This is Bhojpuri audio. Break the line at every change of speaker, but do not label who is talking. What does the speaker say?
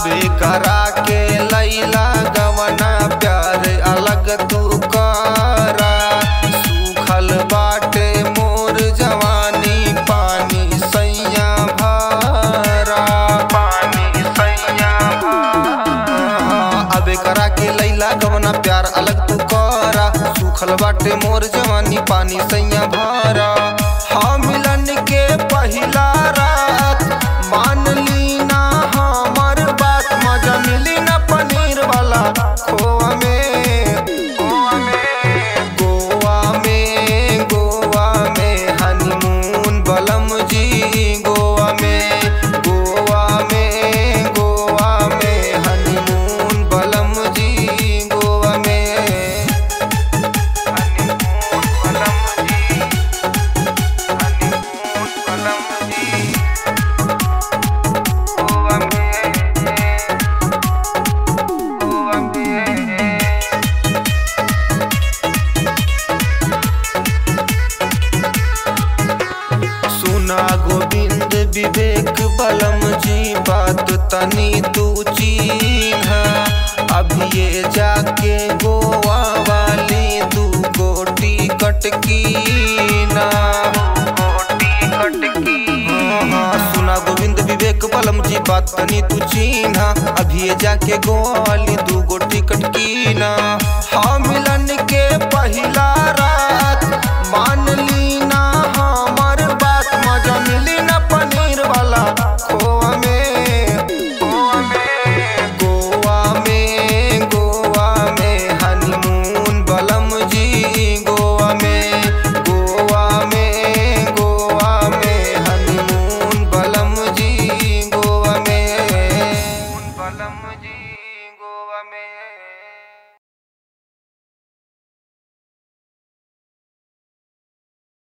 बेकरा के लैला गवना प्यार अलग तू करा। सूखल बाटे मोर जवानी पानी सैया भरा, पानी सैया भरा। बेकरा के लैला गवना प्यार अलग तू करा। सूखल बाटे मोर जवानी पानी सैया भरा। हाँ मिलन के पहिला रात मान ली ना हमार बात, मजा मिली ना पनीर वाला खोआ में। गोवा में हनीमून बलम जी गोवा में, गोवा में हनीमून बलम जी गोवा में, हनीमून बलम जी गोवा में, गोवा में। सुना गोविंद विवेक बलम जी बात तनी तू चीन्हा। अभी ये जाके गोवा वाली दू गोटी कटकीना, सुना गोविंद विवेक बलम जी बात तनी तू चीन्हा। अभी ये जाके गोवा वाली दू गोटी कटकीना। हाँ मिलन के पहिला रात मान ली